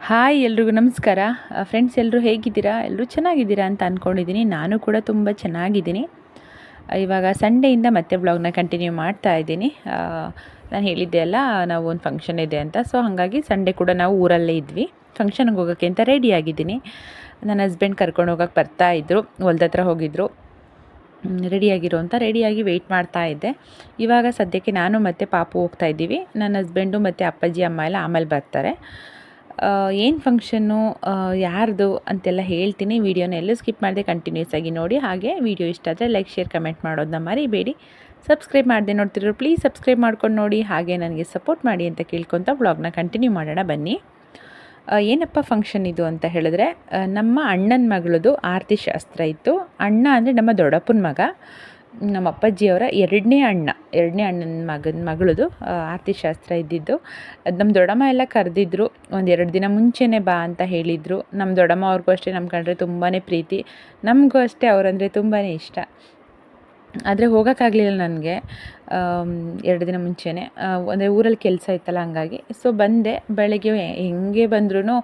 Hi ಎಲ್ರಿಗೂ ನಮಸ್ಕಾರ. Friends ಎಲ್ಲರೂ ಹೇಗಿದ್ದೀರಾ? ಎಲ್ಲರೂ ಚೆನ್ನಾಗಿದ್ದೀರಾ ಅಂತ ಅಂದ್ಕೊಂಡಿದ್ದೀನಿ. ನಾನು ಕೂಡ ತುಂಬ ಚೆನ್ನಾಗಿದ್ದೀನಿ. ಇವಾಗ ಸಂಡೆಯಿಂದ ಮತ್ತೆ ಬ್ಲಾಗ್ನ ಕಂಟಿನ್ಯೂ ಮಾಡ್ತಾ ಇದ್ದೀನಿ. ನಾನು ಹೇಳಿದ್ದೆ ಅಲ್ಲ, ನಾವು ಒಂದು ಫಂಕ್ಷನ್ ಇದೆ ಅಂತ. ಸೊ ಹಾಗಾಗಿ ಸಂಡೇ ಕೂಡ ನಾವು ಊರಲ್ಲೇ ಇದ್ವಿ. ಫಂಕ್ಷನ್ಗೆ ಹೋಗೋಕ್ಕೆ ಅಂತ ರೆಡಿಯಾಗಿದ್ದೀನಿ. ನನ್ನ ಹಸ್ಬೆಂಡ್ ಕರ್ಕೊಂಡು ಹೋಗೋಕ್ಕೆ ಬರ್ತಾಯಿದ್ರು, ಹೊಲ್ದ ಹತ್ರ ಹೋಗಿದ್ದರು. ರೆಡಿಯಾಗಿರೋ ಅಂತ ರೆಡಿಯಾಗಿ ವೆಯ್ಟ್ ಮಾಡ್ತಾ ಇದ್ದೆ. ಇವಾಗ ಸದ್ಯಕ್ಕೆ ನಾನು ಮತ್ತು ಪಾಪು ಹೋಗ್ತಾ ಇದ್ದೀವಿ. ನನ್ನ ಹಸ್ಬೆಂಡು ಮತ್ತು ಅಪ್ಪಾಜಿ ಅಮ್ಮ ಎಲ್ಲ ಆಮೇಲೆ ಬರ್ತಾರೆ. ಏನು ಫಂಕ್ಷನ್ನು, ಯಾರ್ದು ಅಂತೆಲ್ಲ ಹೇಳ್ತೀನಿ. ವೀಡಿಯೋನ ಎಲ್ಲೂ ಸ್ಕಿಪ್ ಮಾಡದೆ ಕಂಟಿನ್ಯೂಸ್ ಆಗಿ ನೋಡಿ. ಹಾಗೆ ವೀಡಿಯೋ ಇಷ್ಟ ಆದರೆ ಲೈಕ್, ಶೇರ್, ಕಮೆಂಟ್ ಮಾಡೋದನ್ನ ಮರಿಬೇಡಿ. ಸಬ್ಸ್ಕ್ರೈಬ್ ಮಾಡದೆ ನೋಡ್ತಿರೋ ಪ್ಲೀಸ್ ಸಬ್ಸ್ಕ್ರೈಬ್ ಮಾಡ್ಕೊಂಡು ನೋಡಿ. ಹಾಗೆ ನನಗೆ ಸಪೋರ್ಟ್ ಮಾಡಿ ಅಂತ ಕೇಳ್ಕೊತ ವ್ಲಾಗ್ನ ಕಂಟಿನ್ಯೂ ಮಾಡೋಣ ಬನ್ನಿ. ಏನಪ್ಪ ಫಂಕ್ಷನ್ ಇದು ಅಂತ ಹೇಳಿದ್ರೆ, ನಮ್ಮ ಅಣ್ಣನ ಮಗಳದು ಆರತಿ ಶಾಸ್ತ್ರ ಇತ್ತು. ಅಣ್ಣ ಅಂದರೆ ನಮ್ಮ ದೊಡ್ಡಪ್ಪನ ಮಗ, ನಮ್ಮ ಅಪ್ಪಾಜಿಯವರ ಎರಡನೇ ಅಣ್ಣನ ಮಗಳದು ಆರತಿ ಶಾಸ್ತ್ರ ಇದ್ದಿದ್ದು. ಅದು ನಮ್ಮ ದೊಡ್ಡಮ್ಮ ಎಲ್ಲ ಕರೆದಿದ್ರು. ಒಂದು 2 ದಿನ ಮುಂಚೆನೇ ಬಾ ಅಂತ ಹೇಳಿದರು. ನಮ್ಮ ದೊಡ್ಡಮ್ಮ ಅವ್ರಿಗೂ ಅಷ್ಟೇ ನಮ್ಮ ಕಂಡ್ರೆ ತುಂಬಾ ಪ್ರೀತಿ, ನಮಗೂ ಅಷ್ಟೇ ಅವರಂದರೆ ತುಂಬಾ ಇಷ್ಟ. ಆದರೆ ಹೋಗೋಕ್ಕಾಗಲಿಲ್ಲ ನನಗೆ 2 ದಿನ ಮುಂಚೆನೇ. ಅಂದರೆ ಊರಲ್ಲಿ ಕೆಲಸ ಇತ್ತಲ್ಲ, ಹಂಗಾಗಿ. ಸೊ ಬಂದೆ. ಬೆಳಗ್ಗೆ ಹೆಂಗೆ ಬಂದ್ರೂ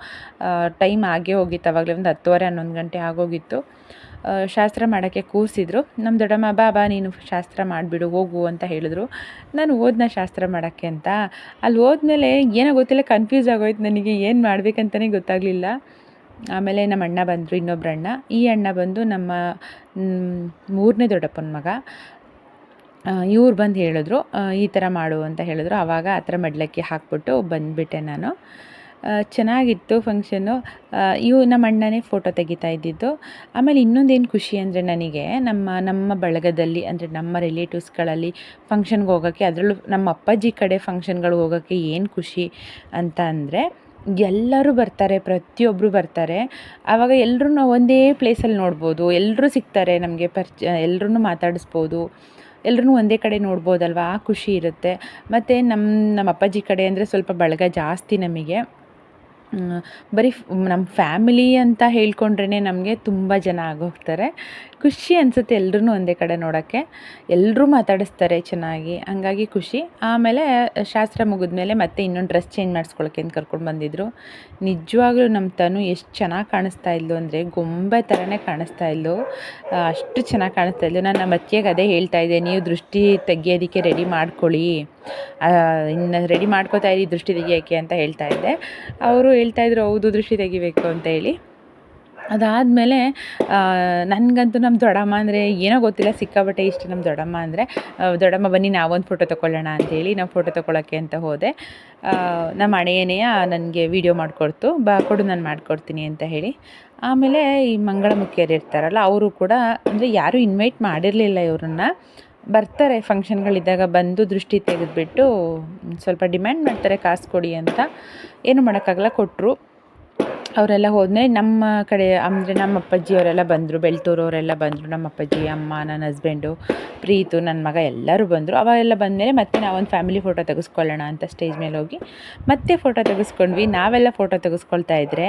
ಟೈಮ್ ಆಗೇ ಹೋಗಿತ್ತು. ಆವಾಗಲೇ ಒಂದು 10:30 11 ಗಂಟೆ ಆಗೋಗಿತ್ತು. ಶಾಸ್ತ್ರ ಮಾಡೋಕ್ಕೆ ಕೂರಿಸಿದ್ರು. ನಮ್ಮ ದೊಡ್ಡಮ್ಮ ಬಾ ನೀನು ಶಾಸ್ತ್ರ ಮಾಡಿಬಿಡು ಹೋಗು ಅಂತ ಹೇಳಿದ್ರು. ನಾನು ಹೋದ್ನ ಶಾಸ್ತ್ರ ಮಾಡೋಕ್ಕೆ ಅಂತ. ಅಲ್ಲಿ ಹೋದ್ಮೇಲೆ ಏನೋ ಗೊತ್ತಿಲ್ಲ, ಕನ್ಫ್ಯೂಸ್ ಆಗೋಯ್ತು ನನಗೆ. ಏನು ಮಾಡಬೇಕಂತಲೇ ಗೊತ್ತಾಗಲಿಲ್ಲ. ಆಮೇಲೆ ನಮ್ಮ ಅಣ್ಣ ಬಂದರು, ಇನ್ನೊಬ್ಬರು ಅಣ್ಣ. ಈ ಅಣ್ಣ ಬಂದು ನಮ್ಮ 3ನೇ ದೊಡ್ಡಪ್ಪನ ಮಗ. ಇವ್ರು ಬಂದು ಹೇಳಿದ್ರು, ಈ ಥರ ಮಾಡು ಅಂತ ಹೇಳಿದ್ರು. ಆವಾಗ ಆ ಥರ ಮಡ್ಲಕ್ಕಿ ಹಾಕ್ಬಿಟ್ಟು ಬಂದುಬಿಟ್ಟೆ ನಾನು. ಚೆನ್ನಾಗಿತ್ತು ಫಂಕ್ಷನ್ನು. ನಮ್ಮ ಅಣ್ಣನೇ ಫೋಟೋ ತೆಗಿತಾ ಇದ್ದಿದ್ದು. ಆಮೇಲೆ ಇನ್ನೊಂದೇನು ಖುಷಿ ಅಂದರೆ ನನಗೆ, ನಮ್ಮ ಬಳಗದಲ್ಲಿ ಅಂದರೆ ನಮ್ಮ ರಿಲೇಟಿವ್ಸ್ಗಳಲ್ಲಿ ಫಂಕ್ಷನ್ಗೆ ಹೋಗೋಕ್ಕೆ, ಅದರಲ್ಲೂ ನಮ್ಮ ಅಪ್ಪಾಜಿ ಕಡೆ ಫಂಕ್ಷನ್ಗಳಿಗೆ ಹೋಗೋಕ್ಕೆ ಏನು ಖುಷಿ ಅಂತ ಅಂದರೆ, ಎಲ್ಲರೂ ಬರ್ತಾರೆ, ಪ್ರತಿಯೊಬ್ಬರು ಬರ್ತಾರೆ. ಆವಾಗ ಎಲ್ಲರೂ ಒಂದೇ ಪ್ಲೇಸಲ್ಲಿ ನೋಡ್ಬೋದು. ಎಲ್ಲರೂ ಸಿಗ್ತಾರೆ ನಮಗೆ, ಎಲ್ಲರೂ ಮಾತಾಡಿಸ್ಬೋದು, ಎಲ್ಲರೂ ಒಂದೇ ಕಡೆ ನೋಡ್ಬೋದಲ್ವ, ಆ ಖುಷಿ ಇರುತ್ತೆ. ಮತ್ತು ನಮ್ಮ ಅಪ್ಪಾಜಿ ಕಡೆ ಅಂದರೆ ಸ್ವಲ್ಪ ಬಳಗ ಜಾಸ್ತಿ ನಮಗೆ. ಬರೀ ನಮ್ಮ ಫ್ಯಾಮಿಲಿ ಅಂತ ಹೇಳ್ಕೊಂಡ್ರೇ ನಮಗೆ ತುಂಬ ಜನ ಆಗೋಗ್ತಾರೆ. ಖುಷಿ ಅನಿಸುತ್ತೆ ಎಲ್ಲರೂ ಒಂದೇ ಕಡೆ ನೋಡೋಕ್ಕೆ. ಎಲ್ಲರೂ ಮಾತಾಡಿಸ್ತಾರೆ ಚೆನ್ನಾಗಿ, ಹಂಗಾಗಿ ಖುಷಿ. ಆಮೇಲೆ ಶಾಸ್ತ್ರ ಮುಗಿದ್ಮೇಲೆ ಮತ್ತೆ ಇನ್ನೊಂದು ಡ್ರೆಸ್ ಚೇಂಜ್ ಮಾಡಿಸ್ಕೊಳ್ಳೋಕ್ಕೆ ಅಂತ ಕರ್ಕೊಂಡು ಬಂದಿದ್ದರು. ನಿಜವಾಗ್ಲೂ ನಮ್ಮ ತನು ಎಷ್ಟು ಚೆನ್ನಾಗಿ ಕಾಣಿಸ್ತಾ ಇದ್ಲು ಅಂದರೆ, ಗೊಂಬೆ ಥರನೇ ಕಾಣಿಸ್ತಾ ಇದ್ಲು. ಅಷ್ಟು ಚೆನ್ನಾಗಿ ಕಾಣಿಸ್ತಾ ಇದ್ಲು. ನಾನು ನಮ್ಮ ಅತ್ತಿಗೆಗೆ ಅದೇ ಹೇಳ್ತಾ ಇದ್ದೆ, ನೀವು ದೃಷ್ಟಿ ತೆಗಿಯೋದಕ್ಕೆ ರೆಡಿ ಮಾಡ್ಕೊಳ್ಳಿ, ಇನ್ನು ರೆಡಿ ಮಾಡ್ಕೋತಾ ಇರಿ ದೃಷ್ಟಿ ತೆಗಿಯೋಕ್ಕೆ ಅಂತ ಹೇಳ್ತಾ ಇದ್ದೆ. ಅವರು ಹೇಳ್ತಾಯಿದ್ರು, ಹೌದು ದೃಷ್ಟಿ ತೆಗಿಬೇಕು ಅಂತ ಹೇಳಿ. ಅದಾದಮೇಲೆ ನನಗಂತೂ ನಮ್ಮ ದೊಡ್ಡಮ್ಮ ಅಂದರೆ ಏನೋ ಗೊತ್ತಿಲ್ಲ, ಸಿಕ್ಕಾಪಟ್ಟೆ ಇಷ್ಟ ನಮ್ಮ ದೊಡ್ಡಮ್ಮ ಅಂದರೆ. ದೊಡ್ಡಮ್ಮ ಬನ್ನಿ ನಾವೊಂದು ಫೋಟೋ ತೊಗೊಳ್ಳೋಣ ಅಂಥೇಳಿ ನಾವು ಫೋಟೋ ತೊಗೊಳಕ್ಕೆ ಅಂತ ಹೋದೆ. ನಮ್ಮ ಅಣ್ಣೇನೆಯ ನನಗೆ ವೀಡಿಯೋ ಮಾಡಿಕೊಡ್ತು, ಕೊಡು ನಾನು ಮಾಡಿಕೊಡ್ತೀನಿ ಅಂತ ಹೇಳಿ. ಆಮೇಲೆ ಈ ಮಂಗಳಮುಖಿಯರು ಇರ್ತಾರಲ್ಲ, ಅವರು ಕೂಡ ಅಂದರೆ ಯಾರೂ ಇನ್ವೈಟ್ ಮಾಡಿರಲಿಲ್ಲ ಇವ್ರನ್ನ. ಬರ್ತಾರೆ ಫಂಕ್ಷನ್ಗಳಿದ್ದಾಗ, ಬಂದು ದೃಷ್ಟಿ ತೆಗೆದುಬಿಟ್ಟು ಸ್ವಲ್ಪ ಡಿಮ್ಯಾಂಡ್ ಮಾಡ್ತಾರೆ, ಕಾಸು ಕೊಡಿ ಅಂತ. ಏನು ಮಾಡೋಕ್ಕಾಗಲ್ಲ, ಕೊಟ್ಟರು. ಅವರೆಲ್ಲ ಹೋದ್ಮೇಲೆ ನಮ್ಮ ಕಡೆ ಅಂದರೆ ನಮ್ಮ ಅಪ್ಪಾಜಿಯವರೆಲ್ಲ ಬಂದರು, ಬೆಳ್ತೂರವರೆಲ್ಲ ಬಂದರು. ನಮ್ಮ ಅಪ್ಪಾಜಿ, ಅಮ್ಮ, ನನ್ನ ಹಸ್ಬೆಂಡು, ಪ್ರೀತು, ನನ್ನ ಮಗ ಎಲ್ಲರೂ ಬಂದರು. ಅವಾಗೆಲ್ಲ ಬಂದಮೇಲೆ ಮತ್ತೆ ನಾವೊಂದು ಫ್ಯಾಮಿಲಿ ಫೋಟೋ ತೆಗೆಸ್ಕೊಳ್ಳೋಣ ಅಂತ ಸ್ಟೇಜ್ ಮೇಲೆ ಹೋಗಿ ಮತ್ತೆ ಫೋಟೋ ತೆಗೆಸ್ಕೊಂಡ್ವಿ. ನಾವೆಲ್ಲ ಫೋಟೋ ತೆಗೆಸ್ಕೊಳ್ತಾ ಇದ್ದರೆ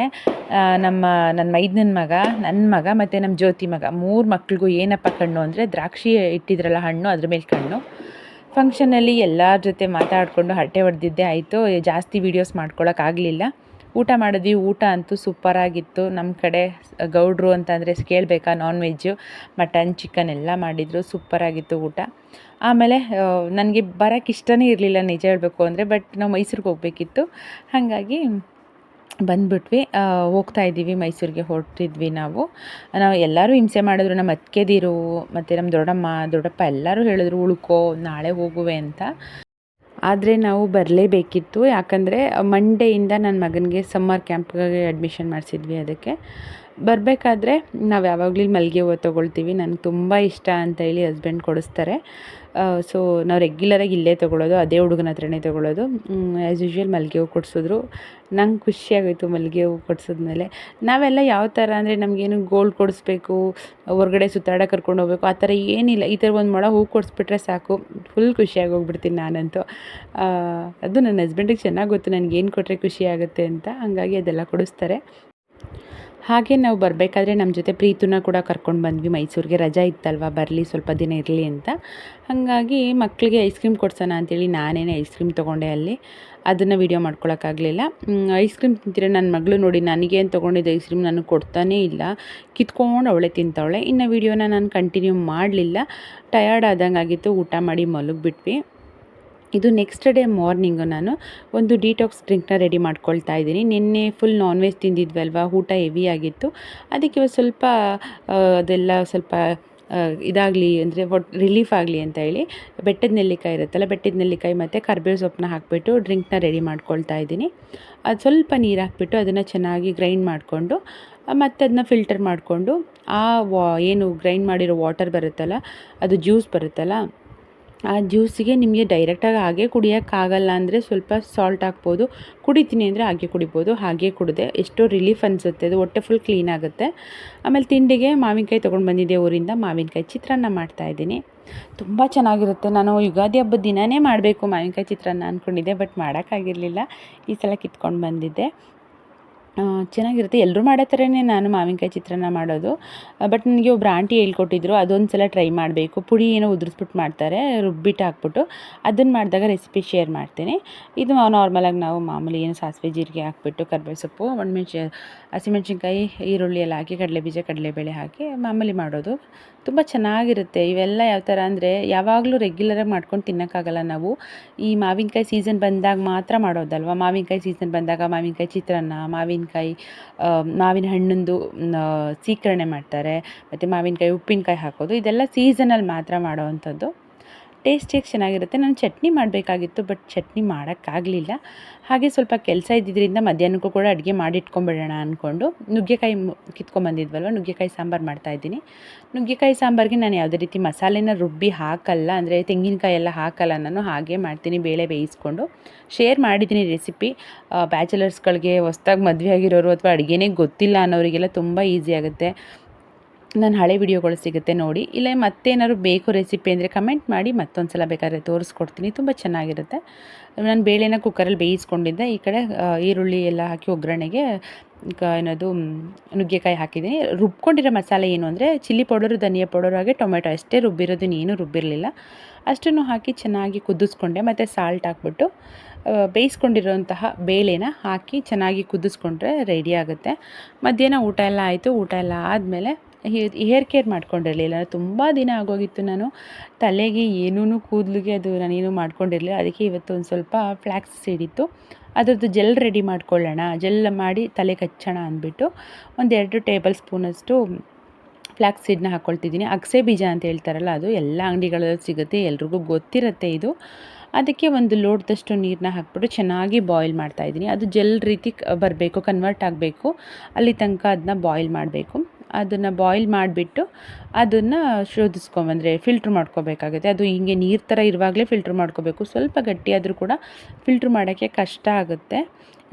ನನ್ನ ಮೈದನ ಮಗ, ನನ್ನ ಮಗ ಮತ್ತು ನಮ್ಮ ಜ್ಯೋತಿ ಮಗ, 3 ಮಕ್ಳಿಗೂ ಏನಪ್ಪ ಕಣ್ಣು ಅಂದರೆ, ದ್ರಾಕ್ಷಿ ಇಟ್ಟಿದ್ರಲ್ಲ ಹಣ್ಣು, ಅದ್ರ ಮೇಲೆ ಕಣ್ಣು. ಫಂಕ್ಷನಲ್ಲಿ ಎಲ್ಲರ ಜೊತೆ ಮಾತಾಡಿಕೊಂಡು ಹರಟೆ ಹೊಡೆದಿದ್ದೇ ಆಯಿತು. ಜಾಸ್ತಿ ವೀಡಿಯೋಸ್ ಮಾಡ್ಕೊಳಕ್ಕಾಗಲಿಲ್ಲ. ಊಟ ಮಾಡಿದ್ವಿ. ಊಟ ಅಂತೂ ಸೂಪರಾಗಿತ್ತು. ನಮ್ಮ ಕಡೆ ಗೌಡ್ರು ಅಂತಂದರೆ ಕೇಳಬೇಕಾ, ನಾನ್ ವೆಜ್ಜು, ಮಟನ್, ಚಿಕನ್ ಎಲ್ಲ ಮಾಡಿದರು. ಸೂಪರಾಗಿತ್ತು ಊಟ. ಆಮೇಲೆ ನನಗೆ ಬರೋಕ್ಕೆ ಇಷ್ಟನೇ ಇರಲಿಲ್ಲ ನಿಜ ಹೇಳಬೇಕು ಅಂದರೆ, ಬಟ್ ನಾವು ಮೈಸೂರಿಗೆ ಹೋಗಬೇಕಿತ್ತು, ಹಾಗಾಗಿ ಬಂದುಬಿಟ್ವಿ. ಹೋಗ್ತಾ ಇದ್ದೀವಿ, ಮೈಸೂರಿಗೆ ಹೊರಟಿದ್ವಿ ನಾವು ಎಲ್ಲರೂ ಹಿಂಸೆ ಮಾಡಿದ್ರು. ನಮ್ಮ ಅತ್ತಿಗೆದಿರು ಮತ್ತು ನಮ್ಮ ದೊಡ್ಡಮ್ಮ, ದೊಡ್ಡಪ್ಪ ಎಲ್ಲರೂ ಹೇಳಿದ್ರು, ಉಳ್ಕೋ ನಾಳೆ ಹೋಗುವೆ ಅಂತ. ಆದರೆ ನಾವು ಬರಲೇಬೇಕಿತ್ತು. ಯಾಕಂದರೆ ಮಂಡೆಯಿಂದ ನನ್ನ ಮಗನಿಗೆ ಸಮ್ಮರ್ ಕ್ಯಾಂಪ್ಗೆ ಅಡ್ಮಿಷನ್ ಮಾಡಿಸಿದ್ವಿ. ಅದಕ್ಕೆ ಬರಬೇಕಾದ್ರೆ ನಾವು ಯಾವಾಗಲೂ ಮಲ್ಲಿಗೆ ಹೂವು ತೊಗೊಳ್ತೀವಿ. ನನಗೆ ತುಂಬ ಇಷ್ಟ ಅಂತ ಹೇಳಿ ಹಸ್ಬೆಂಡ್ ಕೊಡಿಸ್ತಾರೆ. ಸೊ ನಾವು ರೆಗ್ಯುಲರಾಗಿ ಇಲ್ಲೇ ತೊಗೊಳ್ಳೋದು, ಅದೇ ಹುಡುಗನ ಹತ್ರನೇ ತೊಗೊಳ್ಳೋದು. ಆ್ಯಸ್ ಯೂಶ್ವಲ್ ಮಲ್ಲಿಗೆ ಹೂವು ಕೊಡಿಸಿದ್ರು. ನಂಗೆ ಖುಷಿಯಾಗೋಯಿತು ಮಲ್ಲಿಗೆ ಹೂವು ಕೊಡಿಸಿದ್ಮೇಲೆ. ನಾವೆಲ್ಲ ಯಾವ ಥರ ಅಂದರೆ, ನಮಗೇನು ಗೋಲ್ಡ್ ಕೊಡಿಸ್ಬೇಕು, ಹೊರಗಡೆ ಸುತ್ತಾಡೋಕೆ ಕರ್ಕೊಂಡು ಹೋಗ್ಬೇಕು, ಆ ಥರ ಏನಿಲ್ಲ. ಈ ಥರ ಒಂದು ಮೊಳ ಹೂವು ಕೊಡಿಸ್ಬಿಟ್ರೆ ಸಾಕು, ಫುಲ್ ಖುಷಿಯಾಗಿ ಹೋಗ್ಬಿಡ್ತೀನಿ ನಾನಂತೂ. ಅದು ನನ್ನ ಹಸ್ಬೆಂಡಿಗೆ ಚೆನ್ನಾಗಿ ಗೊತ್ತು ನನಗೇನು ಕೊಟ್ಟರೆ ಖುಷಿಯಾಗುತ್ತೆ ಅಂತ, ಹಾಗಾಗಿ ಅದೆಲ್ಲ ಕೊಡಿಸ್ತಾರೆ. ಹಾಗೆ ನಾವು ಬರಬೇಕಾದ್ರೆ ನಮ್ಮ ಜೊತೆ ಪ್ರೀತುನ ಕೂಡ ಕರ್ಕೊಂಡು ಬಂದ್ವಿ ಮೈಸೂರಿಗೆ. ರಜಾ ಇತ್ತಲ್ವ, ಬರಲಿ ಸ್ವಲ್ಪ ದಿನ ಇರಲಿ ಅಂತ. ಹಾಗಾಗಿ ಮಕ್ಕಳಿಗೆ ಐಸ್ ಕ್ರೀಮ್ ಕೊಡ್ಸೋಣ ಅಂತೇಳಿ ನಾನೇನೆ ಐಸ್ ಕ್ರೀಮ್ ತೊಗೊಂಡೆ ಅಲ್ಲಿ. ಅದನ್ನು ವೀಡಿಯೋ ಮಾಡ್ಕೊಳಕ್ಕಾಗಲಿಲ್ಲ. ಐಸ್ ಕ್ರೀಮ್ ತಿಂತೀರ ನನ್ನ ಮಗಳು ನೋಡಿ, ನನಗೇನು ತೊಗೊಂಡಿದ್ದೆ ಐಸ್ ಕ್ರೀಮ್ ನನಗೆ ಕೊಡ್ತಾನೇ ಇಲ್ಲ, ಕಿತ್ಕೊಂಡು ಅವಳೇ ತಿಂತಾವಳೆ. ಇನ್ನು ವೀಡಿಯೋನ ನಾನು ಕಂಟಿನ್ಯೂ ಮಾಡಲಿಲ್ಲ, ಟಯರ್ಡ್ ಆದಂಗೆ ಆಗಿತ್ತು. ಊಟ ಮಾಡಿ ಮಲಗಿಬಿಟ್ವಿ. ಇದು ನೆಕ್ಸ್ಟ್ ಡೇ ಮಾರ್ನಿಂಗು ನಾನು ಒಂದು ಡಿಟಾಕ್ಸ್ ಡ್ರಿಂಕ್ನ ರೆಡಿ ಮಾಡ್ಕೊಳ್ತಾ ಇದ್ದೀನಿ. ನಿನ್ನೆ ಫುಲ್ ನಾನ್ ವೆಜ್ ತಿಂದಿದ್ವಲ್ವ, ಊಟ ಹೆವಿ ಆಗಿತ್ತು. ಅದಕ್ಕೆ ಇವತ್ತು ಸ್ವಲ್ಪ ಅದೆಲ್ಲ ಸ್ವಲ್ಪ ಇದಾಗಲಿ ಅಂದರೆ ರಿಲೀಫ್ ಆಗಲಿ ಅಂತ ಹೇಳಿ ಬೆಟ್ಟದ ನೆಲ್ಲಿಕಾಯಿ ಇರುತ್ತಲ್ಲ, ಬೆಟ್ಟದ ನೆಲ್ಲಿಕಾಯಿ ಮತ್ತು ಕರಿಬೇವು ಸೊಪ್ಪನ್ನ ಹಾಕಿಬಿಟ್ಟು ಡ್ರಿಂಕ್ನ ರೆಡಿ ಮಾಡ್ಕೊಳ್ತಾ ಇದ್ದೀನಿ. ಅದು ಸ್ವಲ್ಪ ನೀರು ಹಾಕ್ಬಿಟ್ಟು ಅದನ್ನು ಚೆನ್ನಾಗಿ ಗ್ರೈಂಡ್ ಮಾಡಿಕೊಂಡು ಮತ್ತು ಅದನ್ನ ಫಿಲ್ಟರ್ ಮಾಡಿಕೊಂಡು ಏನು ಗ್ರೈಂಡ್ ಮಾಡಿರೋ ವಾಟರ್ ಬರುತ್ತಲ್ಲ, ಅದು ಜ್ಯೂಸ್ ಬರುತ್ತಲ್ಲ, ಆ ಜ್ಯೂಸಿಗೆ ನಿಮಗೆ ಡೈರೆಕ್ಟಾಗಿ ಹಾಗೆ ಕುಡಿಯೋಕ್ಕಾಗಲ್ಲ ಅಂದರೆ ಸ್ವಲ್ಪ ಸಾಲ್ಟ್ ಹಾಕ್ಬೋದು. ಕುಡಿತೀನಿ ಅಂದರೆ ಹಾಗೆ ಕುಡಿಬೋದು. ಹಾಗೆ ಕುಡಿದೆ ಎಷ್ಟೋ ರಿಲೀಫ್ ಅನಿಸುತ್ತೆ, ಅದು ಹೊಟ್ಟೆ ಫುಲ್ ಕ್ಲೀನ್ ಆಗುತ್ತೆ. ಆಮೇಲೆ ತಿಂಡಿಗೆ ಮಾವಿನಕಾಯಿ ತೊಗೊಂಡು ಬಂದಿದ್ದೆ ಊರಿಂದ, ಮಾವಿನಕಾಯಿ ಚಿತ್ರಾನ್ನ ಮಾಡ್ತಾಯಿದ್ದೀನಿ. ತುಂಬ ಚೆನ್ನಾಗಿರುತ್ತೆ. ನಾನು ಯುಗಾದಿ ಹಬ್ಬದ ದಿನವೇ ಮಾಡಬೇಕು ಮಾವಿನಕಾಯಿ ಚಿತ್ರಾನ್ನ ಅಂದ್ಕೊಂಡಿದ್ದೆ, ಬಟ್ ಮಾಡೋಕ್ಕಾಗಿರಲಿಲ್ಲ. ಈ ಸಲ ಕಿತ್ಕೊಂಡು ಬಂದಿದ್ದೆ. ಚೆನ್ನಾಗಿರುತ್ತೆ. ಎಲ್ಲರೂ ಮಾಡೋ ಥರನೇ ನಾನು ಮಾವಿನಕಾಯಿ ಚಿತ್ರಾನ್ನ ಮಾಡೋದು. ಬಟ್ ನನಗೆ ಒಬ್ಬರು ಆಂಟಿ ಹೇಳ್ಕೊಟ್ಟಿದ್ರು, ಅದೊಂದು ಸಲ ಟ್ರೈ ಮಾಡಬೇಕು. ಪುಡಿ ಏನೋ ಉದುರಿಸ್ಬಿಟ್ಟು ಮಾಡ್ತಾರೆ, ರುಬ್ಬಿಟ್ಟು ಹಾಕ್ಬಿಟ್ಟು. ಅದನ್ನು ಮಾಡಿದಾಗ ರೆಸಿಪಿ ಶೇರ್ ಮಾಡ್ತೀನಿ. ಇದು ನಾರ್ಮಲಾಗಿ ನಾವು ಮಾಮೂಲಿ ಏನು ಸಾಸಿವೆ ಜೀರಿಗೆ ಹಾಕ್ಬಿಟ್ಟು ಕರಿಬೇವು ಸೊಪ್ಪು, ಹಸಿಮೆಣ್ಸಿನ್ಕಾಯಿ, ಈರುಳ್ಳಿ ಎಲ್ಲ ಹಾಕಿ ಕಡಲೆಬೀಜ ಕಡಲೆಬೇಳೆ ಹಾಕಿ ಮಾಮೂಲಿ ಮಾಡೋದು. ತುಂಬ ಚೆನ್ನಾಗಿರುತ್ತೆ. ಇವೆಲ್ಲ ಯಾವ ಥರ ಅಂದರೆ ಯಾವಾಗಲೂ ರೆಗ್ಯುಲರಾಗಿ ಮಾಡ್ಕೊಂಡು ತಿನ್ನೋಕ್ಕಾಗಲ್ಲ ನಾವು. ಈ ಮಾವಿನಕಾಯಿ ಸೀಸನ್ ಬಂದಾಗ ಮಾತ್ರ ಮಾಡೋದಲ್ವ. ಮಾವಿನಕಾಯಿ ಸೀಸನ್ ಬಂದಾಗ ಮಾವಿನಕಾಯಿ ಚಿತ್ರಾನ್ನ, ಮಾವಿನ ಹಣ್ಣಿಂದು ಸೀಕರಣೆ ಮಾಡ್ತಾರೆ, ಮತ್ತು ಮಾವಿನಕಾಯಿ ಉಪ್ಪಿನಕಾಯಿ ಹಾಕೋದು, ಇದೆಲ್ಲ ಸೀಸನಲ್ಲಿ ಮಾತ್ರ ಮಾಡೋವಂಥದ್ದು. ಟೇಸ್ಟಿಯಾಗಿ ಚೆನ್ನಾಗಿರುತ್ತೆ. ನಾನು ಚಟ್ನಿ ಮಾಡಬೇಕಾಗಿತ್ತು, ಬಟ್ ಚಟ್ನಿ ಮಾಡೋಕ್ಕಾಗಲಿಲ್ಲ. ಹಾಗೆ ಸ್ವಲ್ಪ ಕೆಲಸ ಇದ್ದಿದ್ದರಿಂದ ಮಧ್ಯಾಹ್ನಕ್ಕೂ ಕೂಡ ಅಡುಗೆ ಮಾಡಿಟ್ಕೊಂಬಿಡೋಣ ಅಂದ್ಕೊಂಡು ನುಗ್ಗೆಕಾಯಿ ಕಿತ್ಕೊಂಬಂದಿದ್ವಲ್ವ, ನುಗ್ಗೆಕಾಯಿ ಸಾಂಬಾರು ಮಾಡ್ತಾಯಿದ್ದೀನಿ. ನುಗ್ಗೆಕಾಯಿ ಸಾಂಬಾರಿಗೆ ನಾನು ಯಾವುದೇ ರೀತಿ ಮಸಾಲೆನ ರುಬ್ಬಿ ಹಾಕಲ್ಲ, ಅಂದರೆ ತೆಂಗಿನಕಾಯಿ ಎಲ್ಲ ಹಾಕಲ್ಲ ನಾನು, ಹಾಗೆ ಮಾಡ್ತೀನಿ ಬೇಳೆ ಬೇಯಿಸ್ಕೊಂಡು. ಶೇರ್ ಮಾಡಿದ್ದೀನಿ ರೆಸಿಪಿ. ಬ್ಯಾಚುಲರ್ಸ್ಗಳಿಗೆ, ಹೊಸ್ದಾಗಿ ಮದುವೆ ಆಗಿರೋರು ಅಥವಾ ಅಡುಗೆನೇ ಗೊತ್ತಿಲ್ಲ ಅನ್ನೋರಿಗೆಲ್ಲ ತುಂಬ ಈಸಿ ಆಗುತ್ತೆ. ನನ್ನ ಹಳೆ ವಿಡಿಯೋಗಳು ಸಿಗುತ್ತೆ ನೋಡಿ. ಇಲ್ಲ ಮತ್ತೇನಾದ್ರು ಬೇಕು ರೆಸಿಪಿ ಅಂದರೆ ಕಮೆಂಟ್ ಮಾಡಿ, ಮತ್ತೊಂದು ಸಲ ಬೇಕಾದ್ರೆ ತೋರಿಸ್ಕೊಡ್ತೀನಿ. ತುಂಬ ಚೆನ್ನಾಗಿರುತ್ತೆ. ನಾನು ಬೇಳೆನ ಕುಕ್ಕರಲ್ಲಿ ಬೇಯಿಸ್ಕೊಂಡಿದ್ದೆ. ಈ ಕಡೆ ಈರುಳ್ಳಿ ಎಲ್ಲ ಹಾಕಿ ಒಗ್ಗರಣೆಗೆ ಏನದು ನುಗ್ಗೆಕಾಯಿ ಹಾಕಿದ್ದೀನಿ. ರುಬ್ಕೊಂಡಿರೋ ಮಸಾಲೆ ಏನು ಅಂದರೆ ಚಿಲ್ಲಿ ಪೌಡರು, ಧನಿಯಾ ಪೌಡರು, ಹಾಗೆ ಟೊಮೆಟೊ ಅಷ್ಟೇ ರುಬ್ಬಿರೋದು, ಇನ್ನೇನು ರುಬ್ಬಿರಲಿಲ್ಲ. ಅಷ್ಟನ್ನು ಹಾಕಿ ಚೆನ್ನಾಗಿ ಕುದಿಸ್ಕೊಂಡೆ. ಮತ್ತು ಸಾಲ್ಟ್ ಹಾಕ್ಬಿಟ್ಟು ಬೇಯಿಸ್ಕೊಂಡಿರೋಂತಹ ಬೇಳೆನ ಹಾಕಿ ಚೆನ್ನಾಗಿ ಕುದಿಸ್ಕೊಂಡ್ರೆ ರೆಡಿ ಆಗುತ್ತೆ. ಮಧ್ಯಾಹ್ನ ಊಟ ಎಲ್ಲ ಆಯಿತು. ಊಟ ಎಲ್ಲ ಆದಮೇಲೆ ಹೇರ್ ಕೇರ್ ಮಾಡ್ಕೊಂಡಿರಲಿಲ್ಲ. ತುಂಬ ದಿನ ಆಗೋಗಿತ್ತು. ನಾನು ತಲೆಗೆ ಏನೂ ಕೂದಲಿಗೆ ಅದು ನಾನೇನು ಮಾಡ್ಕೊಂಡಿರಲಿಲ್ಲ. ಅದಕ್ಕೆ ಇವತ್ತು ಒಂದು ಸ್ವಲ್ಪ ಫ್ಲ್ಯಾಕ್ಸ್ ಸೀಡ್ ಇತ್ತು, ಅದರದ್ದು ಜೆಲ್ ರೆಡಿ ಮಾಡ್ಕೊಳ್ಳೋಣ, ಜೆಲ್ ಮಾಡಿ ತಲೆಗೆ ಹಚ್ಚೋಣ ಅಂದ್ಬಿಟ್ಟು 1-2 ಟೇಬಲ್ ಸ್ಪೂನಷ್ಟು ಫ್ಲ್ಯಾಕ್ಸ್ ಸೀಡನ್ನ ಹಾಕ್ಕೊಳ್ತಿದ್ದೀನಿ. ಅಗಸೆ ಬೀಜ ಅಂತ ಹೇಳ್ತಾರಲ್ಲ, ಅದು ಎಲ್ಲ ಅಂಗಡಿಗಳಲ್ಲೂ ಸಿಗುತ್ತೆ, ಎಲ್ರಿಗೂ ಗೊತ್ತಿರುತ್ತೆ ಇದು. ಅದಕ್ಕೆ ಒಂದು ಲೋಟದಷ್ಟು ನೀರನ್ನ ಹಾಕ್ಬಿಟ್ಟು ಚೆನ್ನಾಗಿ ಬಾಯ್ಲ್ ಮಾಡ್ತಾಯಿದ್ದೀನಿ. ಅದು ಜೆಲ್ ರೀತಿ ಬರಬೇಕು, ಕನ್ವರ್ಟ್ ಆಗಬೇಕು, ಅಲ್ಲಿ ತನಕ ಅದನ್ನ ಬಾಯ್ಲ್ ಮಾಡಬೇಕು. ಅದನ್ನು ಬಾಯ್ಲ್ ಮಾಡಿಬಿಟ್ಟು ಅದನ್ನು ಶೋಧಿಸ್ಕೊಂಬಂದರೆ ಫಿಲ್ಟ್ರ್ ಮಾಡ್ಕೋಬೇಕಾಗುತ್ತೆ. ಅದು ಹಿಂಗೆ ನೀರು ಥರ ಇರುವಾಗಲೇ ಫಿಲ್ಟ್ರ್ ಮಾಡ್ಕೋಬೇಕು. ಸ್ವಲ್ಪ ಗಟ್ಟಿಯಾದರೂ ಕೂಡ ಫಿಲ್ಟ್ರ್ ಮಾಡೋಕ್ಕೆ ಕಷ್ಟ ಆಗುತ್ತೆ.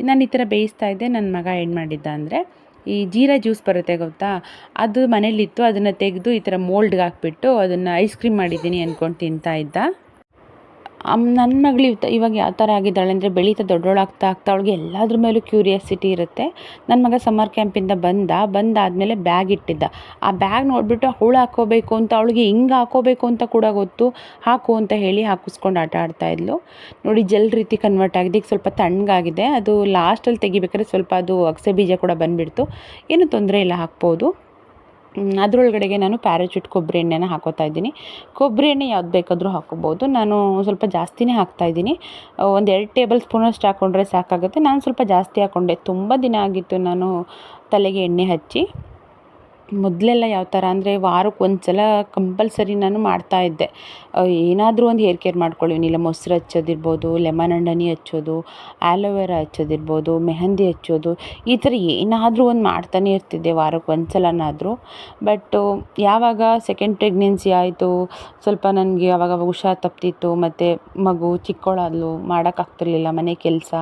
ನಾನು ಈ ಥರ ಬೇಯಿಸ್ತಾ ಇದ್ದೆ. ನನ್ನ ಮಗ ಏನು ಮಾಡಿದ್ದ ಅಂದರೆ, ಈ ಜೀರಾ ಜ್ಯೂಸ್ ಬರುತ್ತೆ ಗೊತ್ತಾ, ಅದು ಮನೇಲಿತ್ತು. ಅದನ್ನು ತೆಗೆದು ಈ ಥರ ಮೋಲ್ಡ್ಗೆ ಹಾಕ್ಬಿಟ್ಟು ಅದನ್ನು ಐಸ್ ಕ್ರೀಮ್ ಮಾಡಿದ್ದೀನಿ ಅಂದ್ಕೊಂಡು ತಿಂತಾ ಇದ್ದ. ನನ್ನ ಮಗಳು ಇವಾಗ ಯಾವ ಥರ ಆಗಿದ್ದಾಳೆ ಅಂದರೆ, ಬೆಳೀತಾ ದೊಡ್ಡೋಳಾಗ್ತಾ ಅವಳಿಗೆ ಎಲ್ಲದ್ರ ಮೇಲೂ ಕ್ಯೂರಿಯಾಸಿಟಿ ಇರುತ್ತೆ. ನನ್ನ ಮಗ ಸಮ್ಮರ್ ಕ್ಯಾಂಪಿಂದ ಬಂದಾದಮೇಲೆ ಬ್ಯಾಗ್ ಇಟ್ಟಿದ್ದ. ಆ ಬ್ಯಾಗ್ ನೋಡಿಬಿಟ್ಟು ಅವಳು ಹಾಕ್ಕೋಬೇಕು ಅಂತ, ಅವಳಿಗೆ ಹಿಂಗೆ ಹಾಕ್ಕೋಬೇಕು ಅಂತ ಕೂಡ ಗೊತ್ತು. ಹಾಕು ಅಂತ ಹೇಳಿ ಹಾಕಿಸ್ಕೊಂಡು ಆಟ ಆಡ್ತಾಯಿದ್ಲು. ನೋಡಿ ಜೆಲ್ ರೀತಿ ಕನ್ವರ್ಟ್ ಆಗಿದೆ. ಈಗ ಸ್ವಲ್ಪ ತಣ್ಣಗಾಗಿದೆ. ಅದು ಲಾಸ್ಟಲ್ಲಿ ತೆಗಿಬೇಕಾದ್ರೆ ಸ್ವಲ್ಪ ಅದು ಅಗಸೆ ಬೀಜ ಕೂಡ ಬಂದುಬಿಡ್ತು. ಏನೂ ತೊಂದರೆ ಇಲ್ಲ, ಹಾಕ್ಬೋದು. ಅದರೊಳಗಡೆಗೆ ನಾನು ಪ್ಯಾರಾಚೂಟ್ ಕೊಬ್ಬರಿ ಎಣ್ಣೆನ ಹಾಕೋತಾ ಇದ್ದೀನಿ. ಕೊಬ್ಬರಿ ಎಣ್ಣೆ ಯಾವ್ದು ಬೇಕಾದರೂ ಹಾಕೋಬೋದು. ನಾನು ಸ್ವಲ್ಪ ಜಾಸ್ತಿನೇ ಹಾಕ್ತಾಯಿದ್ದೀನಿ. 1-2 ಟೇಬಲ್ ಸ್ಪೂನಷ್ಟು ಹಾಕ್ಕೊಂಡ್ರೆ ಸಾಕಾಗುತ್ತೆ. ನಾನು ಸ್ವಲ್ಪ ಜಾಸ್ತಿ ಹಾಕ್ಕೊಂಡೆ. ತುಂಬ ದಿನ ಆಗಿತ್ತು ನಾನು ತಲೆಗೆ ಎಣ್ಣೆ ಹಚ್ಚಿ. ಮೊದಲೆಲ್ಲ ಯಾವ ಥರ ಅಂದರೆ ವಾರಕ್ಕೆ ಒಂದು ಸಲ ಕಂಪಲ್ಸರಿ ನಾನು ಮಾಡ್ತಾಯಿದ್ದೆ. ಏನಾದರೂ ಒಂದು ಹೇರ್ ಕೇರ್ ಮಾಡ್ಕೊಳ್ಳಿ, ಇಲ್ಲ ಮೊಸರು ಹಚ್ಚೋದಿರ್ಬೋದು, ಲೆಮನ್ ಆ್ಯಂಡ್ ಹನಿ ಹಚ್ಚೋದು, ಆ್ಯಲೋವೆರಾ ಹಚ್ಚೋದಿರ್ಬೋದು, ಮೆಹಂದಿ ಹಚ್ಚೋದು, ಈ ಥರ ಏನಾದರೂ ಒಂದು ಮಾಡ್ತಾನೆ ಇರ್ತಿದ್ದೆ ವಾರಕ್ಕೆ ಒಂದು ಸಲನಾದರೂ. ಬಟ್ ಯಾವಾಗ ಸೆಕೆಂಡ್ ಪ್ರೆಗ್ನೆನ್ಸಿ ಆಯಿತು, ಸ್ವಲ್ಪ ನನಗೆ ಆವಾಗ ಹುಷಾರು ತಪ್ಪಿತ್ತು, ಮತ್ತು ಮಗು ಚಿಕ್ಕವಳಾದ್ಲು, ಮಾಡೋಕ್ಕಾಗ್ತಿರ್ಲಿಲ್ಲ ಮನೆ ಕೆಲಸ.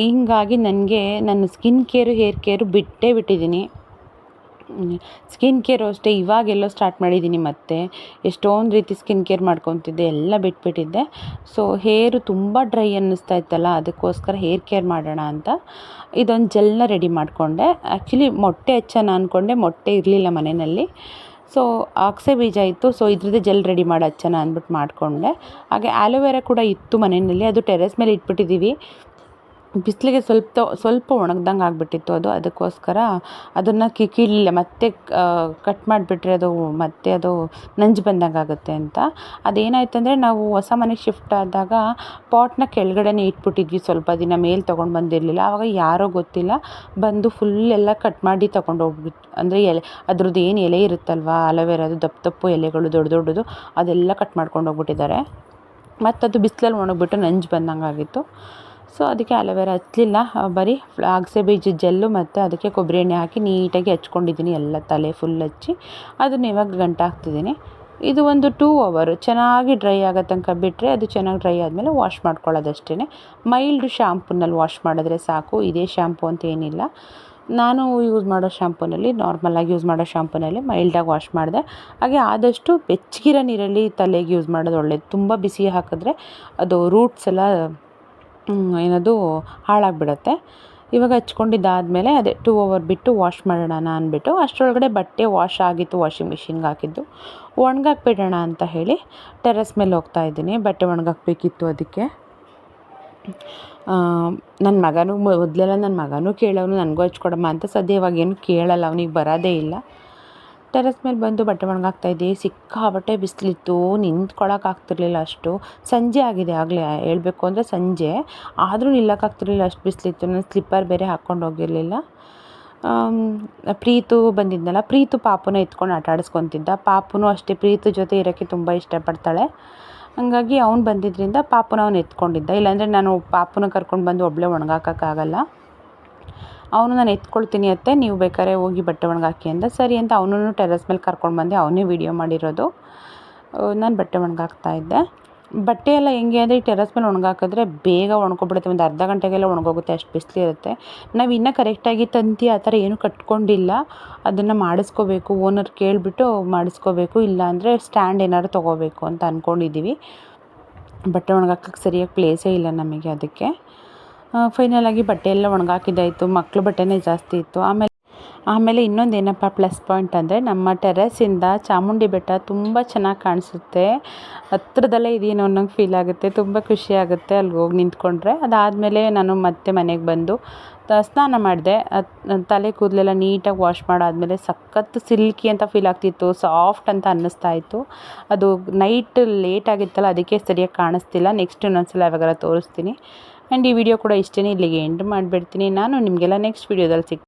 ಹಿಂಗಾಗಿ ನನಗೆ ನನ್ನ ಸ್ಕಿನ್ ಕೇರು ಹೇರ್ ಕೇರು ಬಿಟ್ಟಿದ್ದೀನಿ. ಸ್ಕಿನ್ ಕೇರು ಅಷ್ಟೇ ಇವಾಗೆಲ್ಲೋ ಸ್ಟಾರ್ಟ್ ಮಾಡಿದ್ದೀನಿ ಮತ್ತೆ. ಎಷ್ಟೊಂದು ರೀತಿ ಸ್ಕಿನ್ ಕೇರ್ ಮಾಡ್ಕೊತಿದ್ದೆ, ಎಲ್ಲ ಬಿಟ್ಬಿಟ್ಟಿದ್ದೆ. ಸೊ ಹೇರು ತುಂಬ ಡ್ರೈ ಅನ್ನಿಸ್ತಾ ಇತ್ತಲ್ಲ, ಅದಕ್ಕೋಸ್ಕರ ಹೇರ್ ಕೇರ್ ಮಾಡೋಣ ಅಂತ ಇದೊಂದು ಜೆಲ್ನ ರೆಡಿ ಮಾಡಿಕೊಂಡೆ. ಆ್ಯಕ್ಚುಲಿ ಮೊಟ್ಟೆ ಹಚ್ಚೋಣ ಅಂದ್ಕೊಂಡೆ, ಮೊಟ್ಟೆ ಇರಲಿಲ್ಲ ಮನೆಯಲ್ಲಿ. ಸೊ ಅಗಸೆ ಬೀಜ ಇತ್ತು, ಸೊ ಇದ್ರದ್ದೇ ಜೆಲ್ ರೆಡಿ ಮಾಡಿ ಹಚ್ಚೋಣ ಅಂದ್ಬಿಟ್ಟು ಮಾಡಿಕೊಂಡೆ. ಹಾಗೆ ಆಲೋವೆರಾ ಕೂಡ ಇತ್ತು ಮನೆಯಲ್ಲಿ, ಅದು ಟೆರೆಸ್ ಮೇಲೆ ಇಟ್ಬಿಟ್ಟಿದ್ದೀವಿ. ಬಿಸಿಲಿಗೆ ಸ್ವಲ್ಪ ಒಣಗ್ದಂಗೆ ಆಗಿಬಿಟ್ಟಿತ್ತು ಅದಕ್ಕೋಸ್ಕರ ಅದನ್ನು ಕೀಳಲಿಲ್ಲ. ಮತ್ತೆ ಕಟ್ ಮಾಡಿಬಿಟ್ರೆ ಅದು ನಂಜು ಬಂದಂಗೆ ಆಗುತ್ತೆ ಅಂತ. ಅದೇನಾಯ್ತಂದರೆ ನಾವು ಹೊಸ ಮನೆಗೆ ಶಿಫ್ಟ್ ಆದಾಗ ಪಾಟ್ನ ಕೆಳಗಡೆನೇ ಇಟ್ಬಿಟ್ಟಿದ್ವಿ, ಸ್ವಲ್ಪ ದಿನ ಮೇಲೆ ತೊಗೊಂಡು ಬಂದಿರಲಿಲ್ಲ. ಆವಾಗ ಯಾರೋ ಗೊತ್ತಿಲ್ಲ ಬಂದು ಫುಲ್ ಎಲ್ಲ ಕಟ್ ಮಾಡಿ ತೊಗೊಂಡೋಗ್ಬಿಟ್ಟು, ಅಂದರೆ ಅದ್ರದ್ದು ಏನು ಎಲೆ ಇರುತ್ತಲ್ವ ಆಲೋವೆರಾದು ದಪ್ಪು ಎಲೆಗಳು ದೊಡ್ಡದು ಅದೆಲ್ಲ ಕಟ್ ಮಾಡ್ಕೊಂಡು ಹೋಗ್ಬಿಟ್ಟಿದ್ದಾರೆ. ಮತ್ತು ಅದು ಬಿಸಿಲಲ್ಲಿ ಒಣಗಿಬಿಟ್ಟು ನಂಜು ಬಂದಂಗೆ ಆಗಿತ್ತು. ಸೊ ಅದಕ್ಕೆ ಆಲೋವೆರಾ ಹಚ್ಚಲಿಲ್ಲ, ಬರೀ ಅಗಸೆ ಬೀಜದ ಜೆಲ್ಲು ಮತ್ತು ಅದಕ್ಕೆ ಕೊಬ್ಬರಿ ಎಣ್ಣೆ ಹಾಕಿ ನೀಟಾಗಿ ಹಚ್ಕೊಂಡಿದ್ದೀನಿ, ಎಲ್ಲ ತಲೆ ಫುಲ್ ಹಚ್ಚಿ ಅದನ್ನ ಇವಾಗ ಗಂಟು ಹಾಕ್ತಿದ್ದೀನಿ. ಇದು ಒಂದು 2 hour ಚೆನ್ನಾಗಿ ಡ್ರೈ ಆಗೋ ತನಕ ಬಿಟ್ಟರೆ ಅದು ಚೆನ್ನಾಗಿ ಡ್ರೈ ಆದಮೇಲೆ ವಾಶ್ ಮಾಡ್ಕೊಳ್ಳೋದಷ್ಟೇ. ಮೈಲ್ಡ್ ಶ್ಯಾಂಪೂನಲ್ಲಿ ವಾಶ್ ಮಾಡಿದ್ರೆ ಸಾಕು, ಇದೇ ಶ್ಯಾಂಪು ಅಂತ ಏನಿಲ್ಲ. ನಾನು ಯೂಸ್ ಮಾಡೋ ಶ್ಯಾಂಪೂನಲ್ಲಿ, ನಾರ್ಮಲಾಗಿ ಯೂಸ್ ಮಾಡೋ ಶ್ಯಾಂಪೂನಲ್ಲಿ ಮೈಲ್ಡಾಗಿ ವಾಶ್ ಮಾಡಿದೆ. ಹಾಗೆ ಆದಷ್ಟು ಬೆಚ್ಚಗಿರೋ ನೀರಲ್ಲಿ ತಲೆಗೆ ಯೂಸ್ ಮಾಡೋದು ಒಳ್ಳೆಯದು. ತುಂಬ ಬಿಸಿ ಹಾಕಿದ್ರೆ ಅದು ರೂಟ್ಸ್ ಎಲ್ಲ ಏನದು ಹಾಳಾಗಿಬಿಡತ್ತೆ. ಇವಾಗ ಹಚ್ಕೊಂಡಿದ್ದಾದಮೇಲೆ ಅದೇ 2 hour ಬಿಟ್ಟು ವಾಶ್ ಮಾಡೋಣ ಅಂದ್ಬಿಟ್ಟು, ಅಷ್ಟರೊಳಗಡೆ ಬಟ್ಟೆ ವಾಶ್ ಆಗಿತ್ತು, ವಾಷಿಂಗ್ ಮಿಷಿನ್ಗೆ ಹಾಕಿದ್ದು. ಒಣಗಾಕ್ಬಿಡೋಣ ಅಂತ ಹೇಳಿ ಟೆರೆಸ್ ಮೇಲೆ ಹೋಗ್ತಾ ಇದ್ದೀನಿ. ಬಟ್ಟೆ ಒಣಗಾಕಬೇಕಿತ್ತು ಅದಕ್ಕೆ. ನನ್ನ ಮಗನೂ ಕೇಳೋನು ನನಗೂ ಹಚ್ಕೊಡಮ್ಮ ಅಂತ. ಸದ್ಯ ಇವಾಗೇನು ಕೇಳಲ್ಲ, ಅವನಿಗೆ ಬರೋದೇ ಇಲ್ಲ. ಟೆರೆಸ್ ಮೇಲೆ ಬಂದು ಬಟ್ಟೆ ಒಣಗಾಕ್ತಾಯಿದ್ದೆ. ಸಿಕ್ಕಾಪಟ್ಟೆ ಬಿಸಿಲಿತ್ತು, ನಿಂತ್ಕೊಳ್ಳೋಕ್ಕಾಗ್ತಿರ್ಲಿಲ್ಲ ಅಷ್ಟು. ಸಂಜೆ ಆಗಿದೆ ಆಗಲೇ, ಹೇಳಬೇಕು ಅಂದರೆ ಸಂಜೆ ಆದರೂ ನಿಲ್ಲಕ್ಕಾಗ್ತಿರ್ಲಿಲ್ಲ, ಅಷ್ಟು ಬಿಸಿಲಿತ್ತು. ನಾನು ಸ್ಲಿಪ್ಪರ್ ಬೇರೆ ಹಾಕ್ಕೊಂಡು ಹೋಗಿರಲಿಲ್ಲ. ಪ್ರೀತು ಬಂದಿದ್ನಲ್ಲ, ಪ್ರೀತು ಪಾಪುನ ಎತ್ಕೊಂಡು ಆಟ ಆಡಿಸ್ಕೊತಿದ್ದ. ಪಾಪುನೂ ಅಷ್ಟೇ ಪ್ರೀತು ಜೊತೆ ಇರೋಕ್ಕೆ ತುಂಬ ಇಷ್ಟಪಡ್ತಾಳೆ. ಹಾಗಾಗಿ ಅವ್ನು ಬಂದಿದ್ದರಿಂದ ಪಾಪುನ ಅವ್ನು ಎತ್ಕೊಂಡಿದ್ದ. ಇಲ್ಲಾಂದರೆ ನಾನು ಪಾಪುನ ಕರ್ಕೊಂಡು ಬಂದು ಒಬ್ಬಳೇ ಒಣಗಾಕೋಕ್ಕಾಗಲ್ಲ. ಅವನು ನಾನು ಎತ್ಕೊಳ್ತೀನಿ ಅತ್ತೆ, ನೀವು ಬೇಕಾದ್ರೆ ಹೋಗಿ ಬಟ್ಟೆ ಒಣಗಾಕಿ ಅಂದ. ಸರಿ ಅಂತ ಅವನೂ ಟೆರೆಸ್ ಮೇಲೆ ಕರ್ಕೊಂಡು ಬಂದೆ, ಅವನೇ ವೀಡಿಯೋ ಮಾಡಿರೋದು. ನಾನು ಬಟ್ಟೆ ಒಣಗಾಕ್ತಾಯಿದ್ದೆ. ಬಟ್ಟೆ ಎಲ್ಲ ಹೆಂಗೆ ಅಂದರೆ ಟೆರೆಸ್ ಮೇಲೆ ಒಣಗಾಕಿದ್ರೆ ಬೇಗ ಒಣ್ಕೊಬಿಡುತ್ತೆ, ಒಂದು ಅರ್ಧ ಗಂಟೆಗೆಲ್ಲ ಒಣಗೋಗುತ್ತೆ, ಅಷ್ಟು ಬಿಸಿಲಿರುತ್ತೆ. ನಾವು ಇನ್ನೂ ಕರೆಕ್ಟಾಗಿ ತಂತಿ ಆ ಥರ ಏನೂ ಕಟ್ಕೊಂಡಿಲ್ಲ, ಅದನ್ನು ಮಾಡಿಸ್ಕೋಬೇಕು, ಓನರ್ ಕೇಳಿಬಿಟ್ಟು ಮಾಡಿಸ್ಕೋಬೇಕು. ಇಲ್ಲಾಂದರೆ ಸ್ಟ್ಯಾಂಡ್ ಏನಾದ್ರು ತೊಗೋಬೇಕು ಅಂತ ಅಂದ್ಕೊಂಡಿದ್ದೀವಿ. ಬಟ್ಟೆ ಒಣಗಾಕಕ್ಕೆ ಸರಿಯಾಗಿ ಪ್ಲೇಸೇ ಇಲ್ಲ ನಮಗೆ, ಅದಕ್ಕೆ ಫೈನಲಾಗಿ ಬಟ್ಟೆ ಎಲ್ಲ ಒಣಗಾಕಿದ್ದಾಯಿತು. ಮಕ್ಕಳು ಬಟ್ಟೆನೇ ಜಾಸ್ತಿ ಇತ್ತು. ಆಮೇಲೆ ಇನ್ನೊಂದು ಏನಪ್ಪ ಪ್ಲಸ್ ಪಾಯಿಂಟ್ ಅಂದರೆ, ನಮ್ಮ ಟೆರೆಸ್ಸಿಂದ ಚಾಮುಂಡಿ ಬೆಟ್ಟ ತುಂಬ ಚೆನ್ನಾಗಿ ಕಾಣಿಸುತ್ತೆ. ಹತ್ರದಲ್ಲೇ ಇದೆಯೇನೋ ಅನ್ನೋಂಗೆ ಫೀಲ್ ಆಗುತ್ತೆ, ತುಂಬ ಖುಷಿ ಆಗುತ್ತೆ ಅಲ್ಲಿಗೆ ಹೋಗಿ ನಿಂತ್ಕೊಂಡ್ರೆ. ಅದಾದಮೇಲೆ ನಾನು ಮತ್ತೆ ಮನೆಗೆ ಬಂದು ಸ್ನಾನ ಮಾಡಿದೆ. ತಲೆ ಕೂದಲೆಲ್ಲ ನೀಟಾಗಿ ವಾಶ್ ಮಾಡಾದಮೇಲೆ ಸಖತ್ತು ಸಿಲ್ಕಿ ಅಂತ ಫೀಲ್ ಆಗ್ತಿತ್ತು, ಸಾಫ್ಟ್ ಅಂತ ಅನ್ನಿಸ್ತಾ ಇತ್ತು. ಅದು ನೈಟ್ ಲೇಟ್ ಆಗಿತ್ತಲ್ಲ, ಅದಕ್ಕೆ ಸರಿಯಾಗಿ ಕಾಣಿಸ್ತಿಲ್ಲ. ನೆಕ್ಸ್ಟ್ ಇನ್ನೊಂದ್ಸಲ ಯಾವಾಗಾರ ತೋರಿಸ್ತೀನಿ. ಆ್ಯಂಡ್ ಈ ವಿಡಿಯೋ ಕೂಡ ಇಷ್ಟೇ, ಇಲ್ಲಿಗೆ ಎಂಡ್ ಮಾಡಿಬಿಡ್ತೀನಿ. ನಾನು ನಿಮಗೆಲ್ಲ ನೆಕ್ಸ್ಟ್ ವಿಡಿಯೋದಲ್ಲಿ